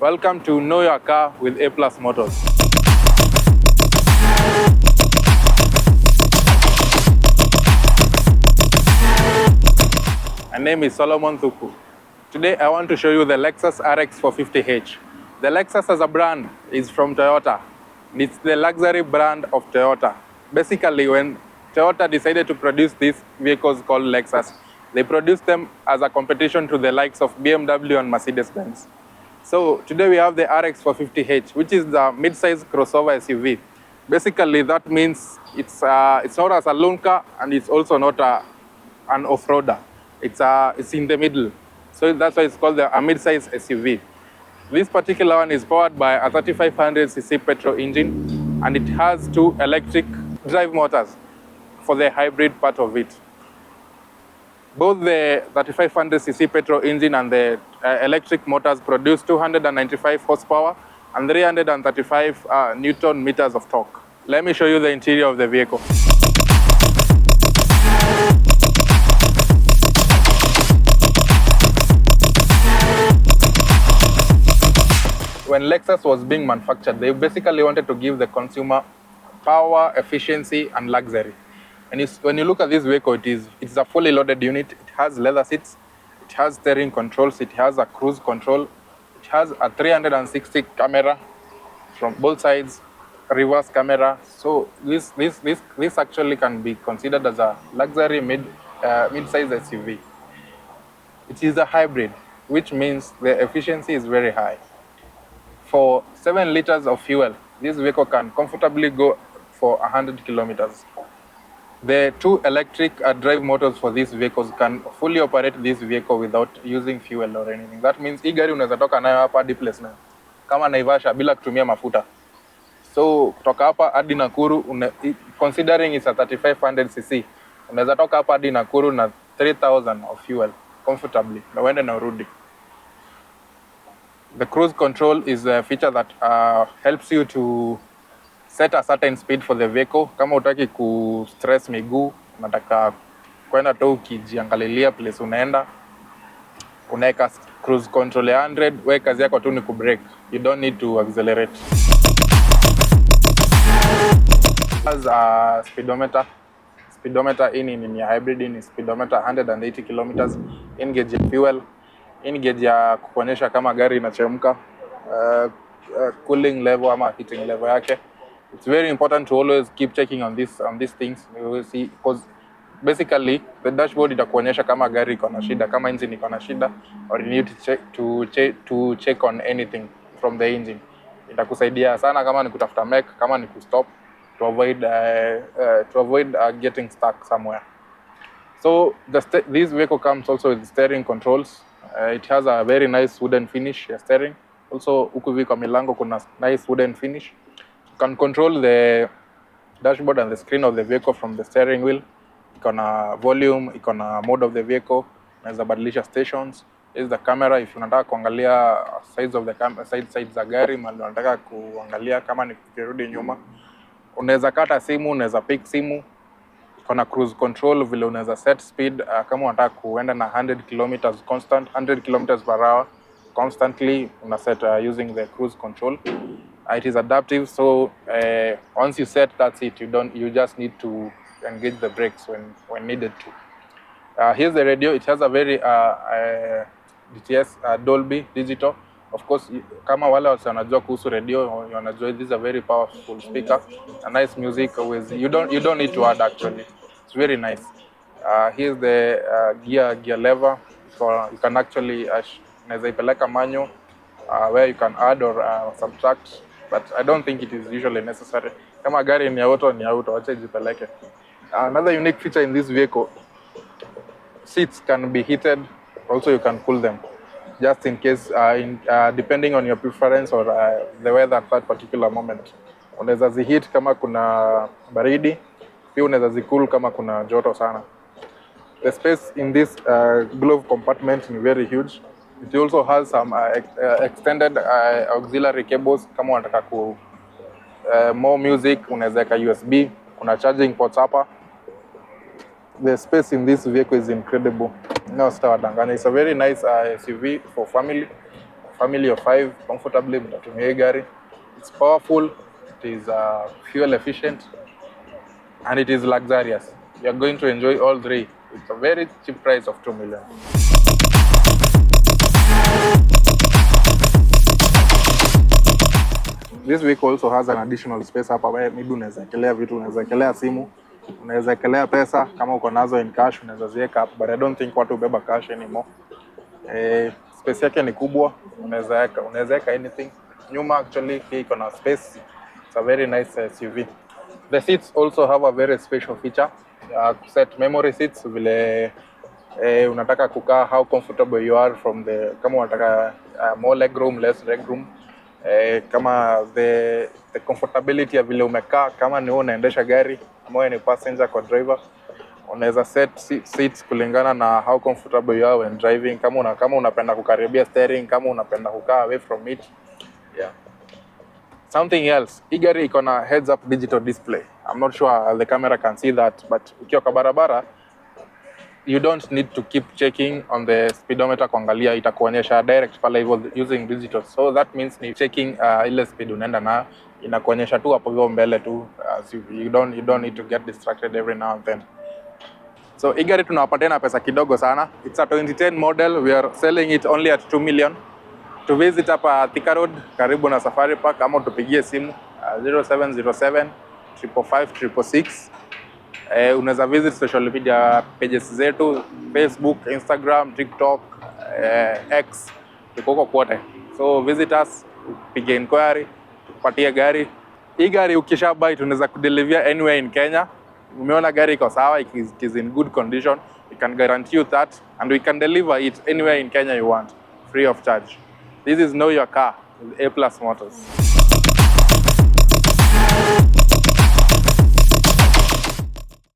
Welcome to Know Your Car with A Plus Motors. My name is Solomon Thuku. Today I want to show you the Lexus RX 450h. The Lexus as a brand is from Toyota. It's the luxury brand of Toyota. Basically, when Toyota decided to produce these vehicles called Lexus, they produced them as a competition to the likes of BMW and Mercedes-Benz. So today we have the RX 450h, which is the mid-size crossover SUV. Basically, that means it's not a saloon car and it's also not an off-roader. It's in the middle. So that's why it's called a mid-size SUV. This particular one is powered by a 3500cc petrol engine, and it has two electric drive motors for the hybrid part of it. Both the 3500cc petrol engine and the electric motors produce 295 horsepower and 335 Newton meters of torque. Let me show you the interior of the vehicle. When Lexus was being manufactured, they basically wanted to give the consumer power, efficiency, and luxury. And when you look at this vehicle, it's a fully loaded unit. It has leather seats, it has steering controls, it has a cruise control, it has a 360 camera from both sides, reverse camera. So this actually can be considered as a luxury mid-size SUV. It is a hybrid, which means the efficiency is very high. For 7 liters of fuel, this vehicle can comfortably go for 100 kilometers. The two electric drive motors for these vehicles can fully operate this vehicle without using fuel or anything. That means hii gari unaweza toka nayo hapa hadi place na kama Naivasha bila kutumia mafuta. So kutoka hapa hadi Nakuru, considering it's a 3500cc, unaweza toka hapa hadi Nakuru na 3000 of fuel comfortably na uende na urudi. The cruise control is a feature that helps you to set a certain speed for the vehicle. Kama utaki ku stress miguu, unataka kwenda tu ukijiangalilia place unaenda, unaweka cruise control ya 100, wewe kazi yako tu ni ku brake. You don't need to accelerate. Has a speedometer. Speedometer in hybrid in speedometer 180 kilometers. In gauge ya fuel. In gauge ya kuonyesha kama gari inachemka, cooling level ama heating level yake. It's very important to always keep checking on these things. You will see, because basically the dashboard itakuonyesha kama gari iko na shida, kama engine iko na shida, or you need to check on anything from the engine. Itakusaidia sana kama ni kutafuta mech, kama ni kustop, to avoid getting stuck somewhere. So this vehicle comes also with steering controls. It has a very nice wooden finish steering. Also huku hivi kwa milango kuna nice wooden finish. You can control the dashboard and the screen of the vehicle from the steering wheel. Iko na volume, iko na mode of the vehicle, unaweza badilisha stations. This is the camera if unataka kuangalia sides of the sides za gari, mali unataka kuangalia kama ni kirudi nyuma. Unaweza kata simu, unaweza pick simu. Kuna cruise control vile unaweza set speed kama unataka kuenda na 100 kilometers constant, 100 kilometers per hour constantly, una set using the cruise control. It is adaptive, so once you set, that's it. You just need to engage the brakes when needed to. Here's the radio. It has a very DTS Dolby digital. Of course, kama wale wanajua kuhusu radio, wanajua this is a very powerful speaker. A nice music with you don't need to add actually. It's very nice. Here's the gear lever. So you can actually unaweza ipeleka manual where you can add or subtract, but I don't think it is usually necessary. Kama gari ni auto, acha ijipeleke. Another unique feature in this vehicle, seats can be heated. Also, you can cool them, just in case, depending on your preference or the weather at that particular moment. Unaweza zihit kama kuna baridi, pia unaweza zikool kama kuna joto sana. The space in this glove compartment is very huge. It also has some extended auxiliary cables. Kama unataka ku more music, unaweza weka USB, kuna charging ports hapa. The space in this vehicle is incredible. No, it's a very nice SUV for family. family of 5 comfortably mtatumia hii gari. It's powerful, it is fuel efficient, and it is luxurious. You are going to enjoy all three with a very cheap price of 2 million. This vehicle also has an additional space hapa where maybe unaweza ekelea vitu, unaweza ekelea simu, unaweza ekelea pesa kama uko nazo in cash, unaweza ziweka hapo, but I don't think watu ubeba cash anymore. Space yake ni kubwa, unaweza weka anything. Nyuma actually hii iko na space. It's a very nice SUV. The seats also have a very special feature. Set memory seats, vile unataka kukaa, how comfortable you are from the, kama unataka more leg room, less leg room. Kama the comfortability ya vile umekaa, kama ni unaendesha gari ama ni passenger kwa driver, unaweza set seats kulingana na how comfortable you are when driving. Kama unapenda kukaribia steering, kama unapenda kukaa away from it. Yeah. Something else, hii gari iko na heads up digital display. I'm not sure the camera can see that, but ukiwa kwa barabara you don't need to keep checking on the speedometer kuangalia, itakuonyesha direct pale hivyo using digital. So that means ni checking ile speed unaenda na inakuonyesha tu hapo hivyo mbele tu. You don't need to get distracted every now and then. So hii gari tunawapatia na pesa kidogo sana. It's a 2010 model. We are selling it only at 2 million. To visit hapa Thika Road karibu na Safari Park, ama tupigie simu 0707 555 666. Unaweza visit social media pages zetu, Facebook, Instagram, TikTok, X, tuko kote. So visit us, pige inquiry, tupatie gari. Hii gari ukishabai tunaweza kudeliver anywhere in Kenya. Umeona gari iko sawa, it is in good condition. We can guarantee you that, and we can deliver it anywhere in Kenya you want, free of charge. This is Know Your Car with A+ Motors.